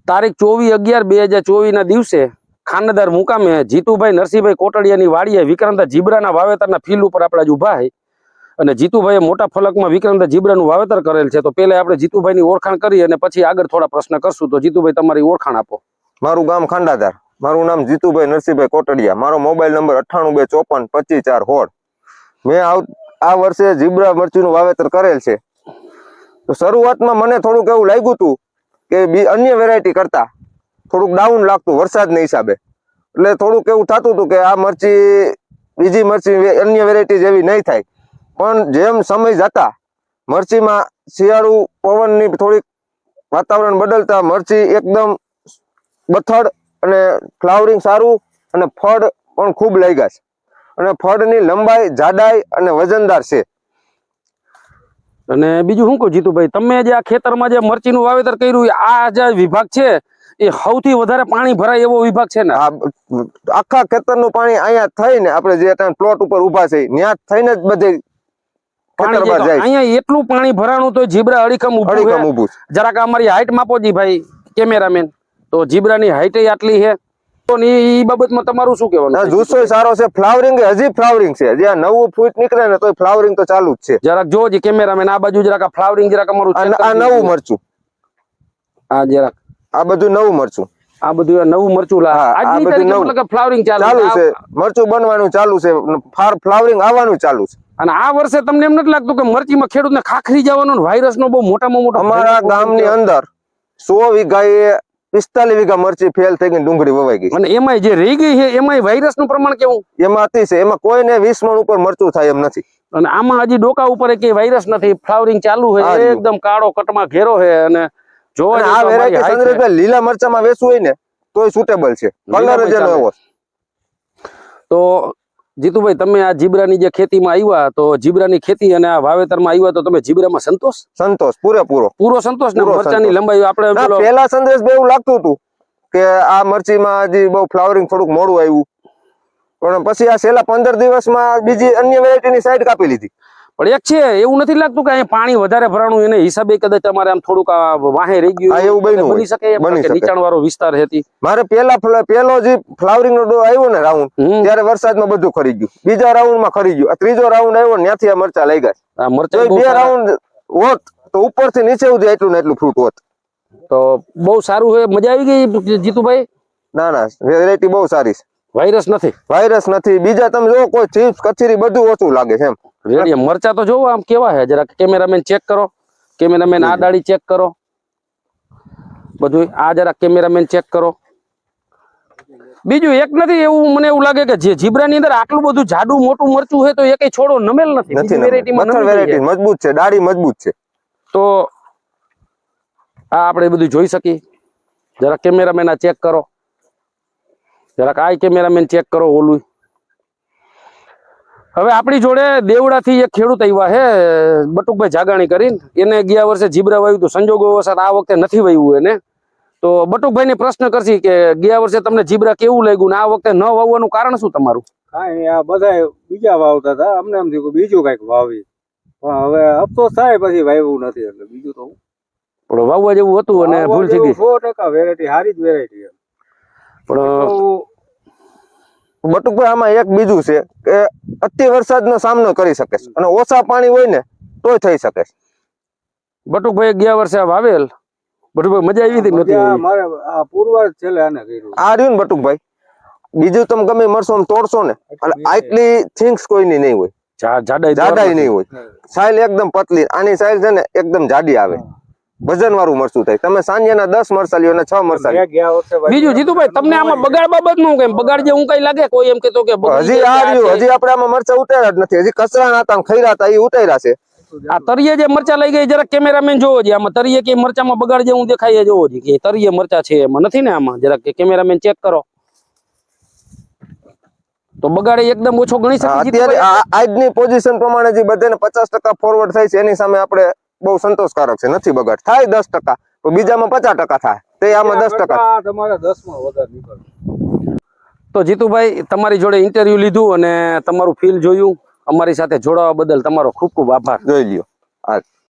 તારીખ 24/11/2024 ના દિવસે ખાનદાર મુકામે જીતુભાઈ નરસિંહભાઈ કોટડિયાની વાડીએ વિક્રાંત જીબ્રાના વાવેતરના ફીલ્ડ ઉપર આપણે આજ ઊભા છે અને જીતુભાઈએ મોટા ફલકમાં વિક્રાંત જીબ્રાનું વાવેતર કરેલ છે. તો પહેલા આપણે જીતુભાઈની ઓળખાણ કરી અને પછી આગળ થોડા પ્રશ્ન કરશું. તો જીતુભાઈ તમારી ઓળખાણ આપો. મારું ગામ ખાંડાધાર, મારું નામ જીતુભાઈ નરસિંહભાઈ કોટડિયા, મારો મોબાઈલ નંબર 9824525416. મેં આ વર્ષે જીબ્રા મરચીનું વાવેતર કરેલ છે. તો શરૂઆતમાં મને થોડુંક એવું લાગ્યું હતું કે અન્ય વેરાયટી કરતા થોડુંક ડાઉન લાગતું વરસાદના હિસાબે, એટલે થોડુંક એવું થતું હતું કે આ મરચી બીજી મરચી અન્ય વેરાયટી જેવી નહીં થાય. પણ જેમ સમય જતા મરચીમાં શિયાળુ પવનની થોડીક વાતાવરણ બદલતા મરચી એકદમ બથડ અને ફ્લાવરિંગ સારું અને ફળ પણ ખૂબ લાગ્યા છે અને ફળની લંબાઈ, જાડાઈ અને વજનદાર છે. અને બીજું શું કહું જીતુભાઈ, તમે જે આ ખેતરમાં જે મરચીનું વાવેતર કર્યું આ જે વિભાગ છે એ સૌથી વધારે પાણી ભરાય એવો વિભાગ છે ને? આખા ખેતરનું પાણી અહીંયા થઈને આપણે જે પ્લોટ ઉપર ઉભા છે ત્યાં થઈને જ બધે અહીંયા એટલું પાણી ભરાણું તો જીબ્રા અડીખમ ઊભું. જરાક અમારી હાઈટ માપો જી ભાઈ કેમેરામેન. તો જીબ્રાની હાઈટ આટલી છે તો એ બાબતમાં તમારું શું કહેવાનું? જુસ્સો સારો છે, ફ્લાવરિંગ હજી ફ્લાવરિંગ છે. જ્યાં 9 ફૂટ નીકળે ને તો ફ્લાવરિંગ તો ચાલુ જ છે. જરાક જોવો જી કેમેરામેન, આ બાજુ જરાક આ ફ્લાવરિંગ જરાક અમારું આ નવું મરચું, આ જરાક આ બધું નવું મરચું, આ બધું નવું મરચું ફ્લાવરિંગ ચાલુ છે, મરચું બનવાનું ચાલુ છે, ફ્લાવરિંગ આવવાનું ચાલુ છે. અને આ વર્ષે તમને એમ નથી લાગતું કે મરચીમાં ખેડૂતને ખાખરી જવાનો વાયરસ નો બહુ મોટામાં મોટો? અમારા ગામની અંદર 100 વીઘાએ 45 વીઘા મરચી ફેલ થઈ ગઈ, ડુંગળી વવાઈ ગઈ. અને એમાં જે રહી ગઈ છે એમાં વાયરસ નું પ્રમાણ કેવું? એમાં અતિ છે, એમાં કોઈને 20 મણ ઉપર મરચું થાય એમ નથી. અને આમાં હજી ડોકા ઉપર કે વાયરસ નથી, ફ્લાવરિંગ ચાલુ છે, એકદમ કાળો કટમાં ઘેરો છે. અને જો આ વેરાયટી સંદ્રભાઈ લીલા મરચામાં વેચવું હોય ને તોય સુટેબલ છે, કલર જ એનો. તો જીતુભાઈ તમે આ જીબ્રાની જે ખેતીમાં આવ્યા તો જીબ્રાની ખેતી અને આ વાવેતરમાં આવ્યા તો તમે જીબ્રામાં સંતોષ પૂરો સંતોષ ને મરચાની લંબાઈ આપણે પહેલા સંદેશ એવું લાગતું હતું કે આ મરચીમાં હજી બહુ ફ્લાવરિંગ થોડુંક મોડું આવ્યું, પણ પછી આ છેલ્લા 15 દિવસમાં બીજી અન્ય વેરાયટીની સાઈડ કાપી લીધી. પણ એક છે એવું નથી લાગતું કે અહીંયા પાણી વધારે ભરાણું એને હિસાબે કદાચ તમારે આમ થોડુંક વાહે રહી ગયું? એવું બની શકે, નીચાણ વાળો વિસ્તાર હતી. મારે પેલો જે ફ્લાવરિંગ નો ડો આવ્યો ને રાઉન્ડ, ત્યારે વરસાદમાં બધું ખરી ગયું. બીજા રાઉન્ડ માં ખરી ગયું. ત્રીજો રાઉન્ડ આવ્યો ત્યાંથી આ મરચા લઈ ગયા. મરચા 2 રાઉન્ડ હોત તો ઉપરથી નીચે સુધી એટલું ને એટલું ફ્રૂટ હોત. તો બહુ સારું છે. મજા આવી ગઈ જીતુભાઈ? ના, વેરાયટી બહુ સારી છે. વાયરસ નથી. બીજા તમે જો કોઈ ચિપ્સ કચરી બધું ઓછું લાગે છે એમ. મરચા તો જોવો આમ કેવા છે, જરા કેમેરામેન ચેક કરો. કેમેરામેન આ ડાળી ચેક કરો, બધું આ જરા કેમેરામેન ચેક કરો. બીજું એક નથી એવું મને એવું લાગે કે જે જીબ્રાની અંદર આટલું બધું જાડું મોટું મરચું છે તો એકેય છોડો નમેલ નથી. વેરાયટી મજબૂત છે, ડાળી મજબૂત છે. તો આ આપણે બધું જોઈ શકીએ. જરા કેમેરામેન આ ચેક કરો, જરાક આ કેમેરામેન ચેક કરો ઓલું. હવે આપણી જોડે દેવડાથી એક ખેડૂત આવ્યા છે બટુકભાઈ જાગાણી કરીને. એને ગયા વર્ષે જીબ્રા વાવ્યું તો સંજોગો વરસાદ આ વખતે નથી વાવ્યું એને. તો બટુકભાઈ ને પ્રશ્ન કરશી કે ગયા વર્ષે તમને જીબ્રા કેવું લાગ્યું ને આ વખતે ન વાવવાનું કારણ શું તમારું? કાંઈ આ બધા બીજા વાવતા હતા, અમને એમ થયું બીજું કઈક વાવી, પણ હવે અફસોસ થાય પછી વાવ્યું નથી. એટલે બીજું તો પણ વાવવા જેવું હતું અને ભૂલ થઈ ગઈ. 100% વેરાયટી સારી જ વેરાયટી. પણ બટુકભાઈ આમાં એક બીજું છે કે અતિ વરસાદનો સામનો કરી શકે છે અને ઓછા પાણી હોય ને તોય થઈ શકે છે. બટુકભાઈ ગયા વર્ષે વાવેલ, બટુકભાઈ મજા આવી હતી નથી? મારે આ પૂર્વજ છેલ્લે આને કર્યું. આ રહ્યું ને બટુકભાઈ, બીજું તમે ગમે મરશો આમ તોડશો ને આટલી થિંગ્સ કોઈની નહીં હોય, જાડાઈ નહીં હોય. સાઈલ એકદમ પતલી. આની સાઈલ છે ને એકદમ જાડી આવે, વજન વાળું મરચું થાય. તમે સાંજેના 10 મરચા લ્યો ને 6 મરચા. બીજું જીતુભાઈ તમને આમાં બગાડ બાબત નું કેમ બગાડ જે હું કઈ લાગે કોઈ એમ કેતો કે હજી આપણે આમાં મરચા ઉતાર્યા જ નથી. હજી કચરા હતા ખૈરા હતા એ ઉતાર્યા છે. આ તરીએ જે મરચા લઈ ગઈ જરા કેમેરામેન જોવો છે. આમાં તરીએ કે મરચામાં બગાડ જે હું દેખાય જોવો છે કે તરીએ મરચા છે એમાં નથી ને? આમાં જરા કેમેરામેન ચેક કરો તો બગાડે એકદમ ઓછો ગણી શકે. આજની પોઝિશન પ્રમાણે જે બધાને 50% ફોરવર્ડ થાય છે એની સામે આપણે બહુ સંતોષકારક છે. નથી બગાડ થાય 10%, તો બીજામાં 50% થાય, તે આમાં 10%. તમારે 10 માં વધારે નીકળે. તો જીતુભાઈ તમારી જોડે ઇન્ટરવ્યુ લીધું અને તમારું ફીલ જોયું. અમારી સાથે જોડાવા બદલ તમારો ખૂબ ખૂબ આભાર. જોઈ લ્યો.